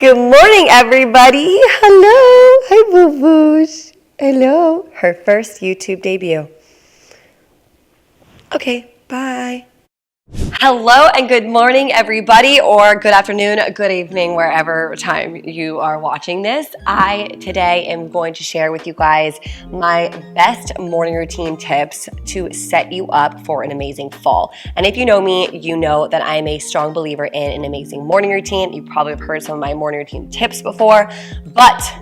Good morning, everybody. Hello. Hi, boo-boos. Hello. Her first YouTube debut. Okay, bye. Hello and good morning, everybody, or good afternoon, good evening, wherever time you are watching this. I today am going to share with you guys my best morning routine tips to set you up for an amazing fall. And if you know me, you know that I am a strong believer in an amazing morning routine. You probably have heard some of my morning routine tips before, but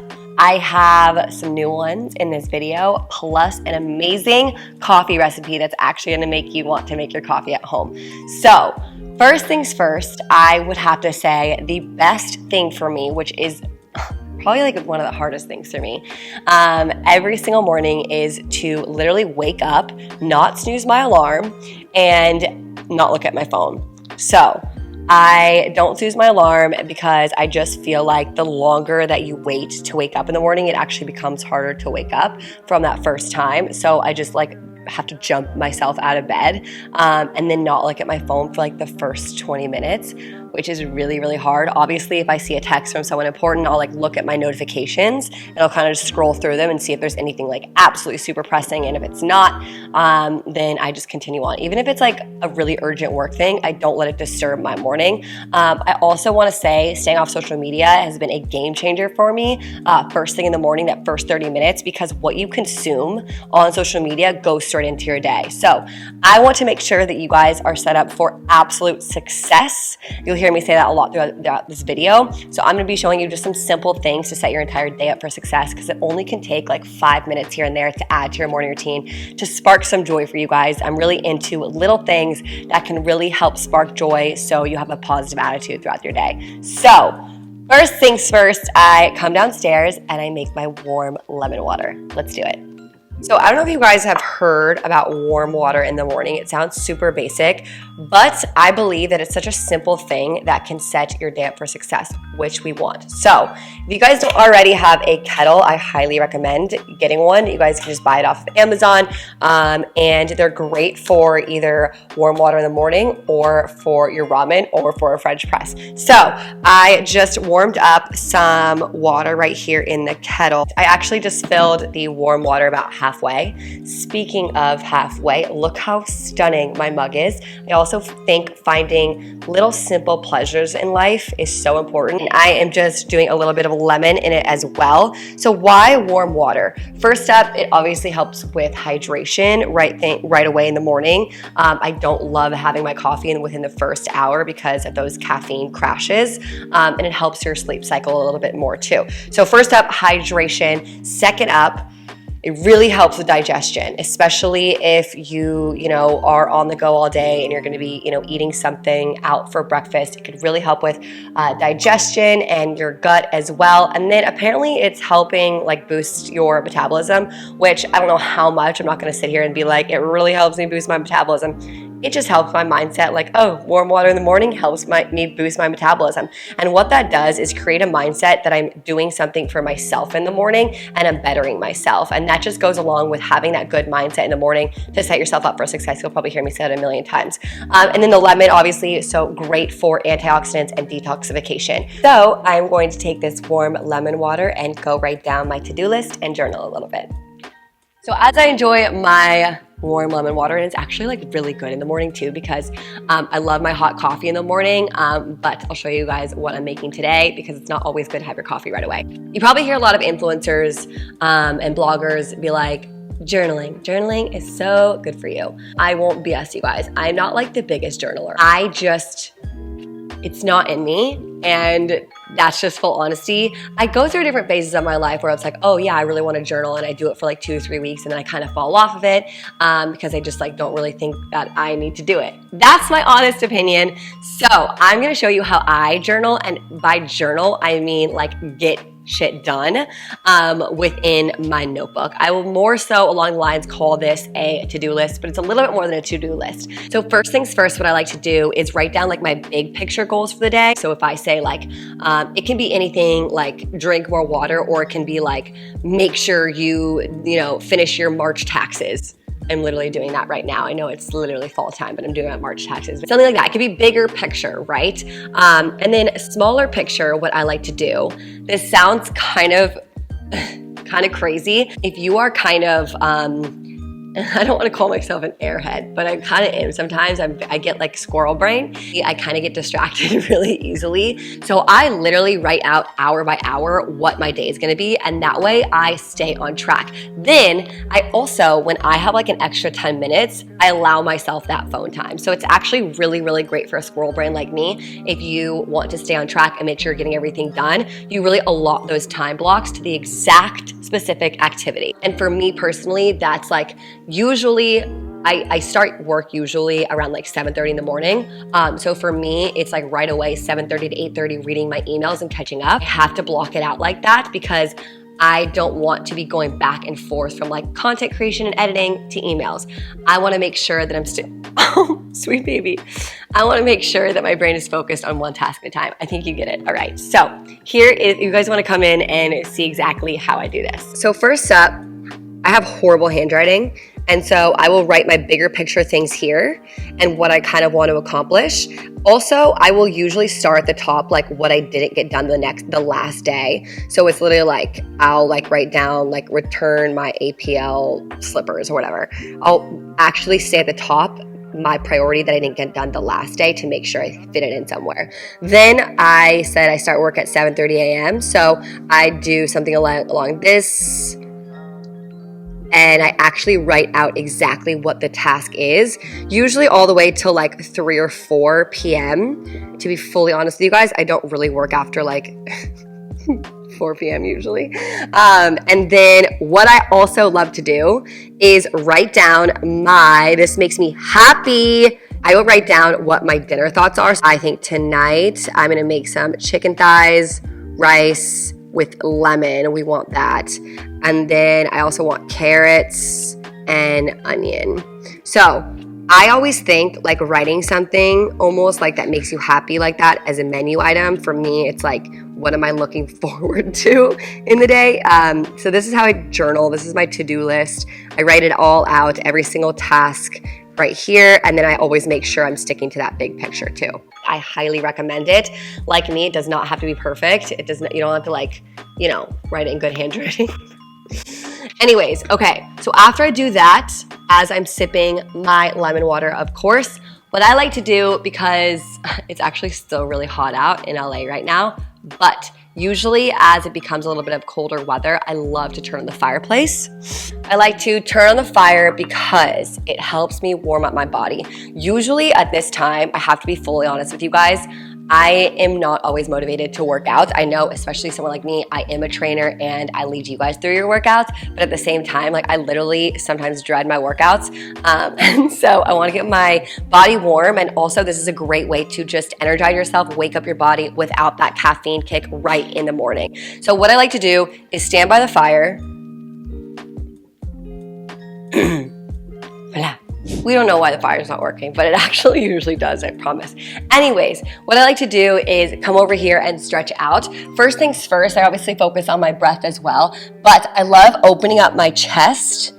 I have some new ones in this video, plus an amazing coffee recipe that's actually gonna make you want to make your coffee at home. So, first things first, I would have to say the best thing for me, which is probably like one of the hardest things for me, every single morning is to literally wake up, not snooze my alarm, and not look at my phone. So, I don't snooze my alarm because I just feel like the longer that you wait to wake up in the morning, it actually becomes harder to wake up from that first time. So I just have to jump myself out of bed and then not look at my phone for like the first 20 minutes, which is really, really hard. Obviously, if I see a text from someone important, I'll look at my notifications and I'll kind of just scroll through them and see if there's anything absolutely super pressing. And if it's not, then I just continue on. Even if it's a really urgent work thing, I don't let it disturb my morning. I also want to say staying off social media has been a game changer for me first thing in the morning, that first 30 minutes, because what you consume on social media goes straight into your day. So I want to make sure that you guys are set up for absolute success. You'll hear me say that a lot throughout this video. So I'm going to be showing you just some simple things to set your entire day up for success, because it only can take 5 minutes here and there to add to your morning routine to spark some joy for you guys. I'm really into little things that can really help spark joy so you have a positive attitude throughout your day. So first things first, I come downstairs and I make my warm lemon water. Let's do it. So I don't know if you guys have heard about warm water in the morning. It sounds super basic, but I believe that it's such a simple thing that can set your day up for success, which we want. So if you guys don't already have a kettle, I highly recommend getting one. You guys can just buy it off of Amazon, and they're great for either warm water in the morning or for your ramen or for a French press. So I just warmed up some water right here in the kettle. I actually just filled the warm water about halfway. Speaking of halfway, look how stunning my mug is. I also think finding little simple pleasures in life is so important. And I am just doing a little bit of lemon in it as well. So why warm water? First up, it obviously helps with hydration right away in the morning. I don't love having my coffee within the first hour because of those caffeine crashes, and it helps your sleep cycle a little bit more too. So first up, hydration. Second up, it really helps with digestion, especially if you are on the go all day and you're going to be, eating something out for breakfast. It could really help with digestion and your gut as well. And then apparently it's helping boost your metabolism, which I don't know how much. I'm not going to sit here and be like, it really helps me boost my metabolism. It just helps my mindset, warm water in the morning helps me boost my metabolism. And what that does is create a mindset that I'm doing something for myself in the morning and I'm bettering myself. And that just goes along with having that good mindset in the morning to set yourself up for success. You'll probably hear me say it a million times. And then the lemon, obviously, is so great for antioxidants and detoxification. So I'm going to take this warm lemon water and go write down my to-do list and journal a little bit. So as I enjoy my warm lemon water, and it's actually really good in the morning too, because I love my hot coffee in the morning, but I'll show you guys what I'm making today because it's not always good to have your coffee right away. You probably hear a lot of influencers and bloggers be like, journaling is so good for you. I won't BS you guys. I'm not the biggest journaler. It's not in me, and that's just full honesty. I go through different phases of my life where it's oh yeah, I really want to journal, and I do it for 2 to 3 weeks, and then I kind of fall off of it because I just don't really think that I need to do it. That's my honest opinion. So I'm gonna show you how I journal, and by journal, I mean get shit done within my notebook. I will more so along the lines call this a to-do list, but it's a little bit more than a to-do list. So first things first, what I like to do is write down my big picture goals for the day. So if I say it can be anything drink more water, or it can be make sure you finish your March taxes. I'm literally doing that right now. I know it's literally fall time, but I'm doing it on March taxes. Something like that. It could be bigger picture, right? And then smaller picture, what I like to do, this sounds kind of crazy. If you are kind of, I don't want to call myself an airhead, but I kind of am. Sometimes I get like squirrel brain. I kind of get distracted really easily. So I literally write out hour by hour what my day is going to be. And that way I stay on track. Then I also, when I have like an extra 10 minutes, I allow myself that phone time. So it's actually really, really great for a squirrel brain like me. If you want to stay on track and make sure you're getting everything done, you really allot those time blocks to the exact specific activity. And for me personally, that's like usually I start work usually around like 7:30 in the morning. So for me, it's like right away 7:30 to 8:30 reading my emails and catching up. I have to block it out like that because I don't want to be going back and forth from like content creation and editing to emails. I want to make sure that I'm oh, sweet baby. I want to make sure that my brain is focused on one task at a time. I think you get it. All right. So here is, you guys want to come in and see exactly how I do this. So first up, I have horrible handwriting. And so I will write my bigger picture things here and what I kind of want to accomplish. Also, I will usually start at the top, like what I didn't get done the last day. So it's literally like, I'll like write down, like return my APL slippers or whatever. I'll actually say at the top, my priority that I didn't get done the last day to make sure I fit it in somewhere. Then I said I start work at 7:30 a.m. So I do something along this, and I actually write out exactly what the task is, usually all the way till like 3 or 4 p.m. To be fully honest with you guys, I don't really work after like 4 p.m. usually. And then what I also love to do is write down this makes me happy. I will write down what my dinner thoughts are. So I think tonight I'm gonna make some chicken thighs, rice with lemon. We want that. And then I also want carrots and onion. So I always think like writing something almost like that makes you happy like that as a menu item. For me, it's like, what am I looking forward to in the day? So this is how I journal. This is my to-do list. I write it all out, every single task right here. And then I always make sure I'm sticking to that big picture too. I highly recommend it. Like me, it does not have to be perfect. It doesn't, you don't have to like, write it in good handwriting. Anyways, okay, so after I do that, as I'm sipping my lemon water, of course, what I like to do, because it's actually still really hot out in LA right now, but usually as it becomes a little bit of colder weather, I love to turn on the fireplace. I like to turn on the fire because it helps me warm up my body. Usually at this time, I have to be fully honest with you guys, I am not always motivated to work out. I know, especially someone like me, I am a trainer and I lead you guys through your workouts, but at the same time, like I literally sometimes dread my workouts. And so I want to get my body warm. And also this is a great way to just energize yourself, wake up your body without that caffeine kick right in the morning. So what I like to do is stand by the fire. Voila. We don't know why the fire's not working, but it actually usually does, I promise. Anyways, what I like to do is come over here and stretch out. First things first, I obviously focus on my breath as well, but I love opening up my chest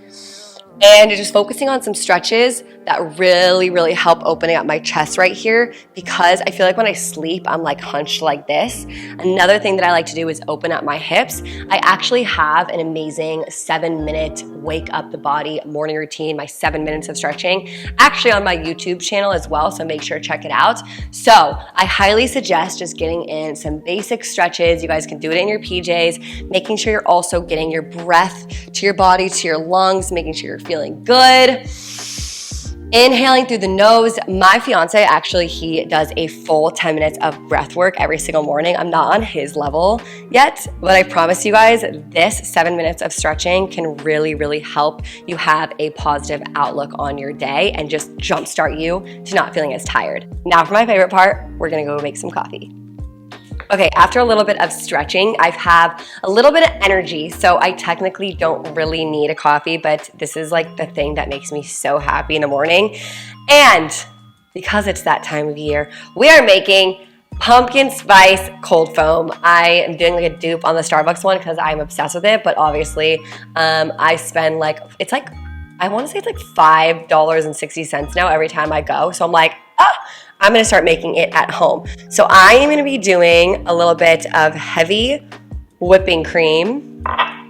and just focusing on some stretches that really, really help opening up my chest right here, because I feel like when I sleep, I'm like hunched like this. Another thing that I like to do is open up my hips. I actually have an amazing 7-minute wake up the body morning routine, my 7 minutes of stretching, actually on my YouTube channel as well, so make sure to check it out. So I highly suggest just getting in some basic stretches. You guys can do it in your PJs, making sure you're also getting your breath to your body, to your lungs, making sure you're feeling good. Inhaling through the nose. My fiance, actually, he does a full 10 minutes of breath work every single morning. I'm not on his level yet, but I promise you guys, this 7 minutes of stretching can really, really help you have a positive outlook on your day and just jumpstart you to not feeling as tired. Now for my favorite part, we're gonna go make some coffee. Okay, after a little bit of stretching, I have a little bit of energy, so I technically don't really need a coffee, but this is like the thing that makes me so happy in the morning. And because it's that time of year, we are making pumpkin spice cold foam. I am doing like a dupe on the Starbucks one because I'm obsessed with it, but obviously I spend like, it's like I want to say it's like $5.60 now every time I go. So I'm like, I'm going to start making it at home. So I am going to be doing a little bit of heavy whipping cream.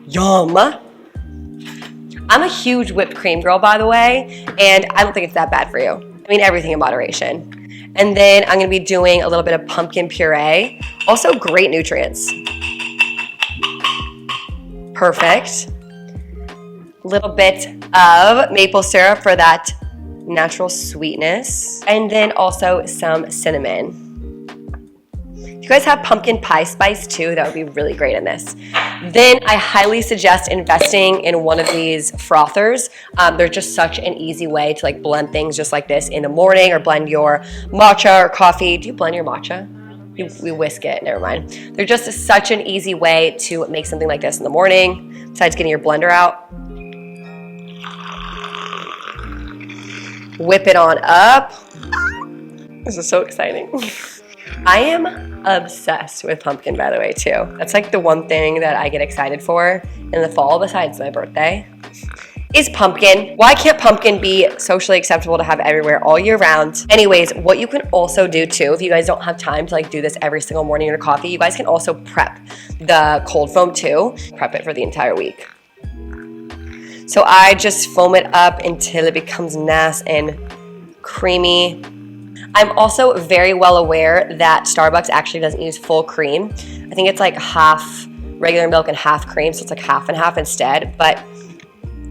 Yum. I'm a huge whipped cream girl, by the way, and I don't think it's that bad for you. I mean, everything in moderation. And then I'm going to be doing a little bit of pumpkin puree. Also great nutrients. Perfect. Little bit of maple syrup for that natural sweetness. And then also some cinnamon. If you guys have pumpkin pie spice too, that would be really great in this. Then I highly suggest investing in one of these frothers. They're just such an easy way to like blend things just like this in the morning, or blend your matcha or coffee. Do you blend your matcha? We whisk it, never mind. They're just such an easy way to make something like this in the morning, besides getting your blender out. Whip it on up. This is so exciting. I am obsessed with pumpkin, by the way, too. That's like the one thing that I get excited for in the fall, besides my birthday, is pumpkin. Why can't pumpkin be socially acceptable to have everywhere all year round? Anyways, what you can also do too, if you guys don't have time to like do this every single morning in your coffee, you guys can also prep the cold foam too. Prep it for the entire week. So I just foam it up until it becomes nice and creamy. I'm also very well aware that Starbucks actually doesn't use full cream. I think it's like half regular milk and half cream, so it's like half and half instead. But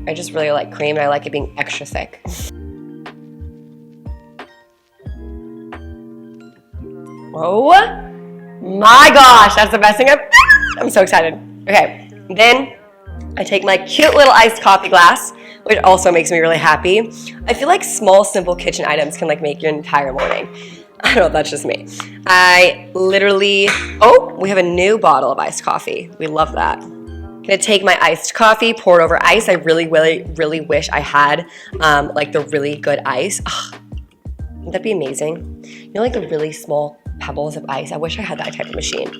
I just really like cream, and I like it being extra thick. Oh my gosh, that's the best thing I'm so excited. Okay, then I take my cute little iced coffee glass, which also makes me really happy. I feel like small, simple kitchen items can like make your entire morning. I don't know if that's just me. I literally, we have a new bottle of iced coffee. We love that. Gonna take my iced coffee, pour it over ice. I really wish I had like the really good ice. Wouldn't that be amazing? You know, like the really small pebbles of ice. I wish I had that type of machine.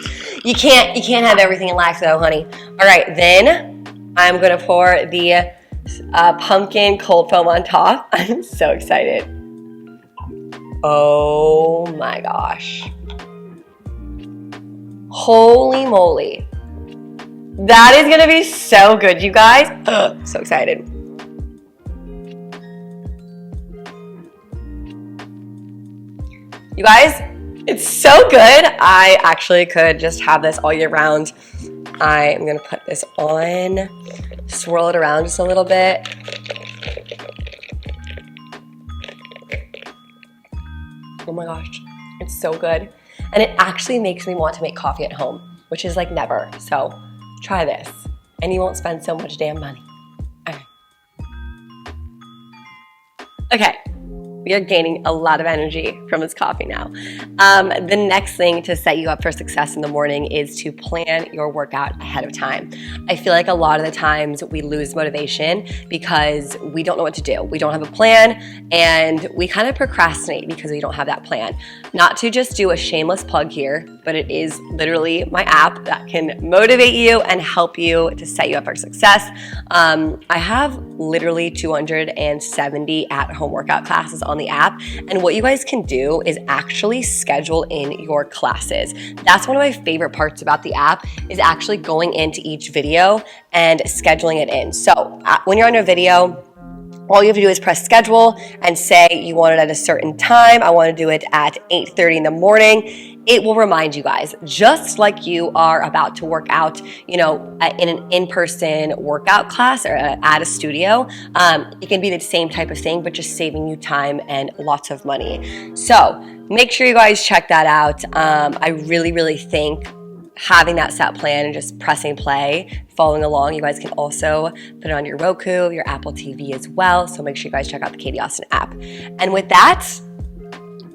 You can't have everything in life though, honey. All right, then I'm gonna pour the pumpkin cold foam on top. I'm so excited. Oh my gosh. Holy moly. That is gonna be so good, you guys. So excited. You guys, it's so good. I actually could just have this all year round. I am gonna put this on, swirl it around just a little bit. Oh my gosh, it's so good. And it actually makes me want to make coffee at home, which is like never. So try this and you won't spend so much damn money. Okay. We are gaining a lot of energy from this coffee now. The next thing to set you up for success in the morning is to plan your workout ahead of time. I feel like a lot of the times we lose motivation because we don't know what to do. We don't have a plan, and we kind of procrastinate because we don't have that plan. Not to just do a shameless plug here, but it is literally my app that can motivate you and help you to set you up for success. I have literally 270 at-home workout classes on the app, and what you guys can do is actually schedule in your classes. That's one of my favorite parts about the app, is actually going into each video and scheduling it in. So when you're on a video, all you have to do is press schedule and say you want it at a certain time. I want to do it at 8:30 in the morning. It will remind you guys, just like you are about to work out, in an in-person workout class or at a studio. It can be the same type of thing, but just saving you time and lots of money. So make sure you guys check that out. I really think having that set plan and just pressing play, following along, you guys can also put it on your Roku, your Apple TV as well. So make sure you guys check out the Katie Austin app. And with that,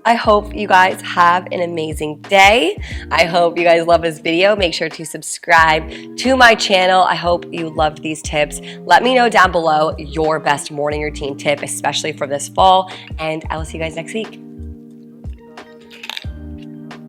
I hope you guys have an amazing day. I hope you guys love this video. Make sure to subscribe to my channel. I hope you loved these tips. Let me know down below your best morning routine tip, especially for this fall, and I will see you guys next week.